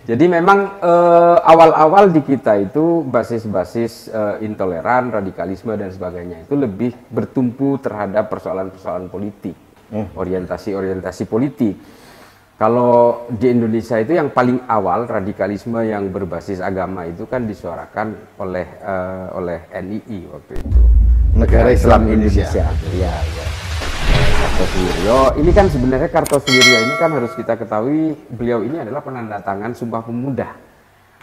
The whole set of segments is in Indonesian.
Jadi memang awal-awal di kita itu basis-basis intoleran, radikalisme dan sebagainya itu lebih bertumpu terhadap persoalan-persoalan politik, orientasi-orientasi politik. Kalau di Indonesia itu yang paling awal radikalisme yang berbasis agama itu kan disuarakan oleh NII waktu itu. Negara Islam Indonesia. Iya, iya. Kartosuwiryo, ini kan sebenarnya Kartosuwiryo ini kan harus kita ketahui beliau ini adalah penandatangan Sumpah Pemuda.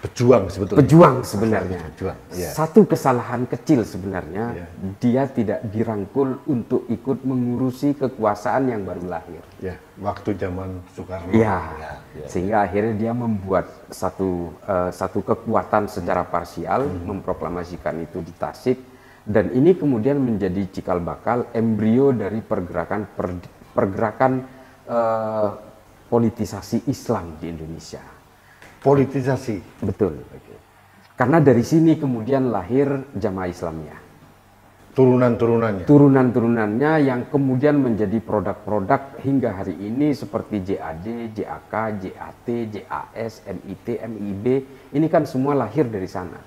Pejuang sebetulnya. Pejuang sebenarnya. Pejuang, ya. Satu kesalahan kecil sebenarnya, dia tidak dirangkul untuk ikut mengurusi kekuasaan yang baru lahir. Ya, waktu zaman Soekarno. Ya, sehingga akhirnya dia membuat satu kekuatan secara parsial, memproklamasikan itu di Tasik, dan ini kemudian menjadi cikal bakal embrio dari pergerakan politisasi Islam di Indonesia. Politisasi. Betul. Karena dari sini kemudian lahir Jamaah Islamiyah. Turunan-turunannya. Turunan-turunannya yang kemudian menjadi produk-produk hingga hari ini seperti JAD, JAK, JAT, JAS, MIT, MIB. Ini kan semua lahir dari sana.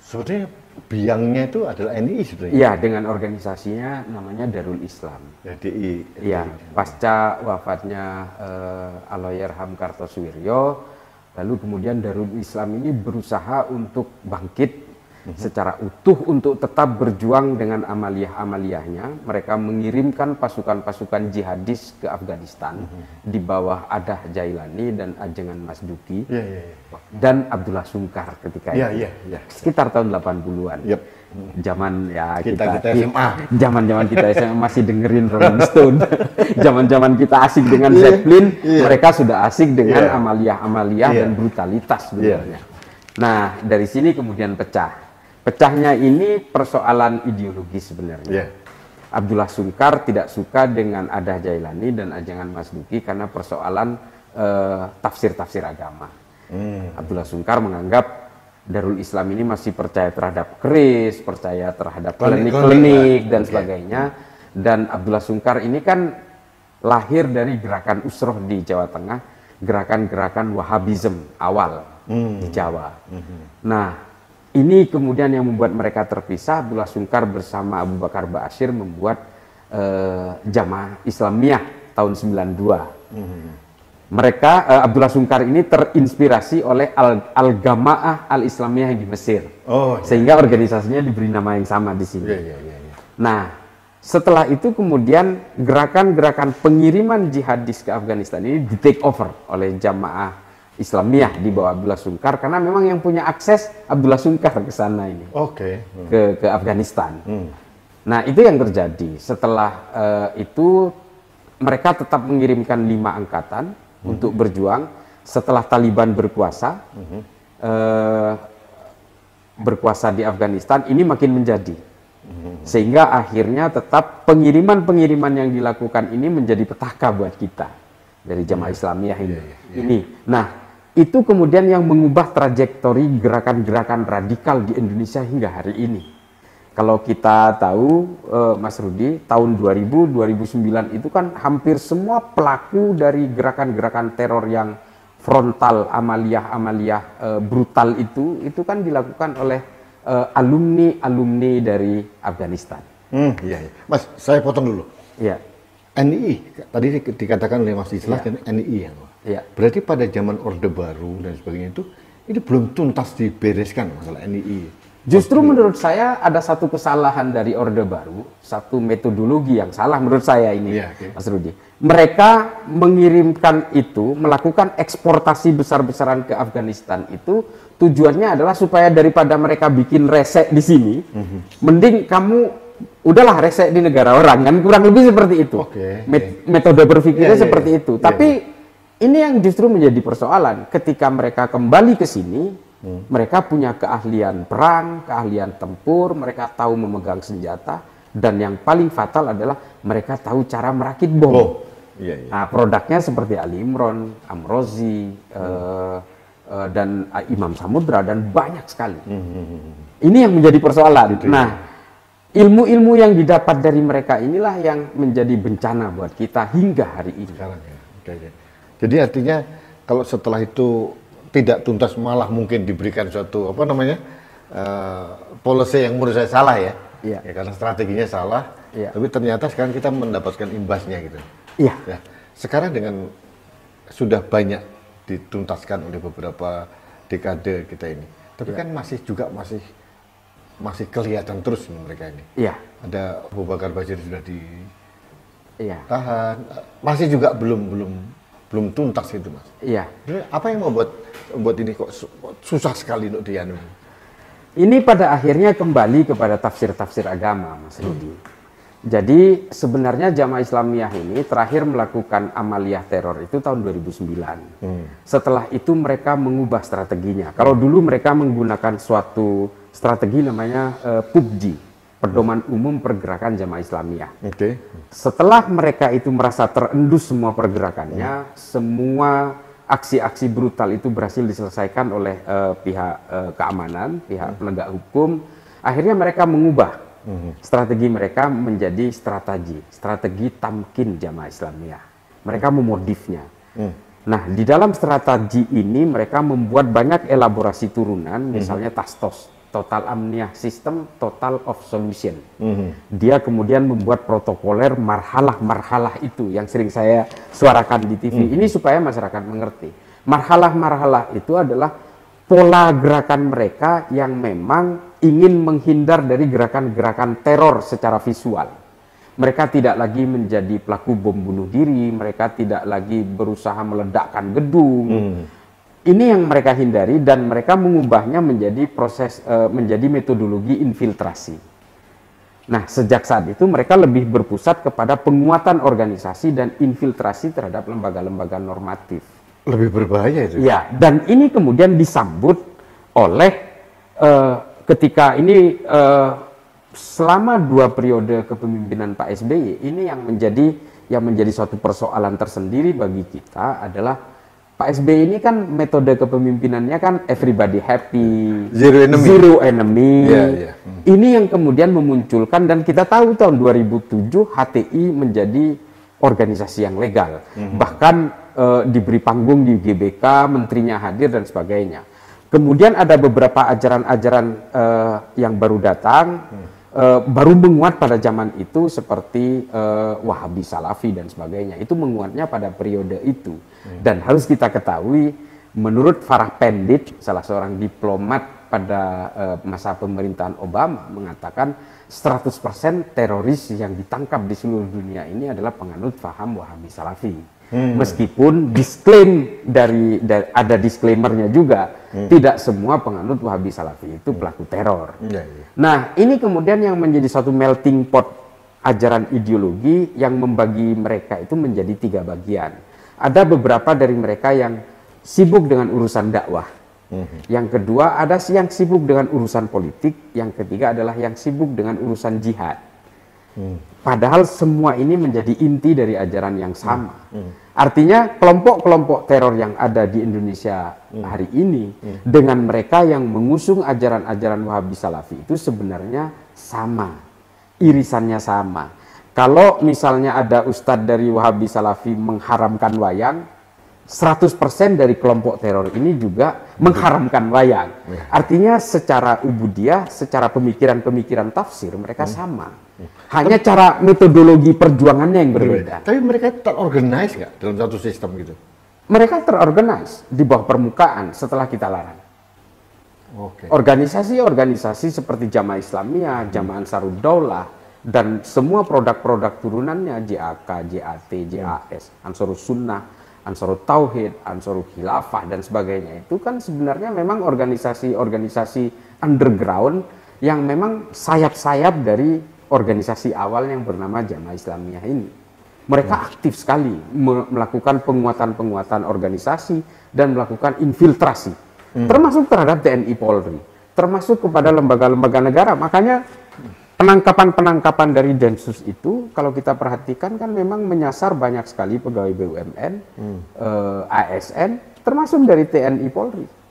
Sebetulnya biangnya itu adalah NII sebenarnya. Iya, dengan organisasinya namanya Darul Islam. Ya, DI. Iya, pasca wafatnya Allahyarham Kartosuwiryo, lalu kemudian Darul Islam ini berusaha untuk bangkit secara utuh untuk tetap berjuang dengan amaliyah-amaliyahnya. Mereka mengirimkan pasukan-pasukan jihadis ke Afghanistan di bawah Adah Jailani dan Ajengan Masduki dan Abdullah Sungkar ketika itu. Sekitar tahun 80-an. Zaman ya kita SMA. Zaman kita SMA masih dengerin Rolling Stone. Zaman kita asik dengan Zeppelin, mereka sudah asik dengan amaliyah-amaliyah dan brutalitas sebenarnya. Nah, dari sini kemudian pecah. Pecahnya ini persoalan ideologis sebenarnya. Abdullah Sungkar tidak suka dengan Adah Jailani dan Ajengan Masduki karena persoalan tafsir-tafsir agama. Abdullah Sungkar menganggap Darul Islam ini masih percaya terhadap keris, percaya terhadap klinik-klinik dan sebagainya. Dan Abdullah Sungkar ini kan lahir dari gerakan Usroh di Jawa Tengah, gerakan-gerakan Wahhabism awal di Jawa. Nah, ini kemudian yang membuat mereka terpisah. Abdullah Sungkar bersama Abu Bakar Ba'asyir membuat Jamaah Islamiyah tahun 92. Mereka, Abdullah Sungkar ini terinspirasi oleh Al-Gama'ah Al-Islamiyah di Mesir. Sehingga organisasinya diberi nama yang sama di sini. Nah, setelah itu kemudian gerakan-gerakan pengiriman jihadis ke Afghanistan ini di take over oleh Jamaah Islamiyah di bawah Abdullah Sungkar, karena memang yang punya akses Abdullah Sungkar ke sana ini, ke Afghanistan. Nah, itu yang terjadi. Setelah itu mereka tetap mengirimkan 5 angkatan untuk berjuang. Setelah Taliban berkuasa di Afghanistan, ini makin menjadi. Sehingga akhirnya tetap pengiriman-pengiriman yang dilakukan ini menjadi petaka buat kita dari Jamaah Islamiyah ini. Nah, itu kemudian yang mengubah trajektori gerakan-gerakan radikal di Indonesia hingga hari ini. Kalau kita tahu, Mas Rudi, tahun 2000-2009 itu kan hampir semua pelaku dari gerakan-gerakan teror yang frontal, amaliyah-amaliyah brutal itu kan dilakukan oleh alumni-alumni dari Afghanistan. Mas, saya potong dulu. NII, tadi dikatakan oleh Mas Islah, NII ya. Berarti pada zaman Orde Baru dan sebagainya itu belum tuntas dibereskan masalah NII. Justru menurut saya ada satu kesalahan dari Orde Baru, satu metodologi yang salah menurut saya ini, Mas Rudi. Mereka mengirimkan itu, melakukan eksportasi besar-besaran ke Afghanistan itu tujuannya adalah supaya daripada mereka bikin resek di sini, mending kamu udahlah resek di negara orang, kan kurang lebih seperti itu. Metode berpikirnya seperti itu. Tapi ini yang justru menjadi persoalan. Ketika mereka kembali ke sini, mereka punya keahlian perang, keahlian tempur, mereka tahu memegang senjata, dan yang paling fatal adalah mereka tahu cara merakit bom. Nah, produknya seperti Ali Imron, Amrozi, dan Imam Samudra, dan banyak sekali. Ini yang menjadi persoalan. Nah, ilmu-ilmu yang didapat dari mereka inilah yang menjadi bencana buat kita hingga hari ini. Jadi artinya kalau setelah itu tidak tuntas, malah mungkin diberikan suatu policy yang menurut saya salah ya. Ya, karena strateginya salah. Tapi ternyata sekarang kita mendapatkan imbasnya gitu. Ya, sekarang dengan sudah banyak dituntaskan oleh beberapa dekade kita ini, tapi kan masih kelihatan terus mereka ini. Ada Abu Bakar Bashir sudah ditahan, masih juga belum tuntas gitu, Mas. Apa yang membuat ini kok susah sekali untuk dianu? Ini pada akhirnya kembali kepada tafsir-tafsir agama, Mas Rudi. Jadi sebenarnya Jamaah Islamiyah ini terakhir melakukan amaliyah teror itu tahun 2009. Setelah itu mereka mengubah strateginya. Kalau dulu mereka menggunakan suatu strategi namanya PUBG, Pedoman Umum Pergerakan Jamaah Islamiyah. Setelah mereka itu merasa terendus semua pergerakannya, semua aksi-aksi brutal itu berhasil diselesaikan oleh pihak keamanan, pihak penegak hukum. Akhirnya mereka mengubah strategi mereka menjadi strategi tamkin Jamaah Islamiyah. Mereka memodifnya. Nah, di dalam strategi ini mereka membuat banyak elaborasi turunan, misalnya TASTOS, Total Amniah System, Total of Solution. Dia kemudian membuat protokoler marhalah-marhalah itu yang sering saya suarakan di TV. Ini supaya masyarakat mengerti. Marhalah-marhalah itu adalah pola gerakan mereka yang memang ingin menghindar dari gerakan-gerakan teror secara visual. Mereka tidak lagi menjadi pelaku bom bunuh diri, mereka tidak lagi berusaha meledakkan gedung. Ini yang mereka hindari dan mereka mengubahnya menjadi menjadi metodologi infiltrasi. Nah, sejak saat itu mereka lebih berpusat kepada penguatan organisasi dan infiltrasi terhadap lembaga-lembaga normatif. Lebih berbahaya itu. Ya, dan ini kemudian disambut oleh ketika ini selama 2 periode kepemimpinan Pak SBY, ini yang menjadi suatu persoalan tersendiri bagi kita adalah Pak SBY ini kan metode kepemimpinannya kan everybody happy, zero enemy. Ini yang kemudian memunculkan, dan kita tahu tahun 2007 HTI menjadi organisasi yang legal. Bahkan diberi panggung di GBK, menterinya hadir dan sebagainya. Kemudian ada beberapa ajaran-ajaran yang baru datang, baru menguat pada zaman itu seperti Wahabi Salafi dan sebagainya. Itu menguatnya pada periode itu. Dan harus kita ketahui, menurut Farah Pendit, salah seorang diplomat pada masa pemerintahan Obama, mengatakan 100% teroris yang ditangkap di seluruh dunia ini adalah penganut faham Wahabi Salafi. Meskipun ada disclaimernya juga, tidak semua penganut Wahabi Salafi itu pelaku teror. Nah, ini kemudian yang menjadi satu melting pot ajaran ideologi yang membagi mereka itu menjadi 3 bagian. Ada beberapa dari mereka yang sibuk dengan urusan dakwah. Yang kedua ada yang sibuk dengan urusan politik. Yang ketiga adalah yang sibuk dengan urusan jihad. Padahal semua ini menjadi inti dari ajaran yang sama. Artinya kelompok-kelompok teror yang ada di Indonesia hari ini dengan mereka yang mengusung ajaran-ajaran Wahabi Salafi itu sebenarnya sama, irisannya sama. Kalau misalnya ada ustadz dari Wahabi Salafi mengharamkan wayang, 100% dari kelompok teror ini juga mengharamkan wayang. Artinya secara ubudiyah, secara pemikiran-pemikiran tafsir mereka sama. Hanya cara metodologi perjuangannya yang berbeda. Tapi mereka terorganize nggak dalam satu sistem gitu? Mereka terorganize di bawah permukaan setelah kita larang. Organisasi-organisasi seperti Jamaah Islamiyah, Jamaah Ansarud Daulah, dan semua produk-produk turunannya, JAK, JAT, JAS, Ansarus Sunnah, Ansarut Tauhid, Ansarut Khilafah, dan sebagainya. Itu kan sebenarnya memang organisasi-organisasi underground yang memang sayap-sayap dari organisasi awal yang bernama Jamaah Islamiyah ini. Mereka aktif sekali melakukan penguatan-penguatan organisasi dan melakukan infiltrasi, termasuk terhadap TNI Polri, termasuk kepada lembaga-lembaga negara. Makanya penangkapan-penangkapan dari Densus itu, kalau kita perhatikan kan memang menyasar banyak sekali pegawai BUMN, ASN, termasuk dari TNI Polri.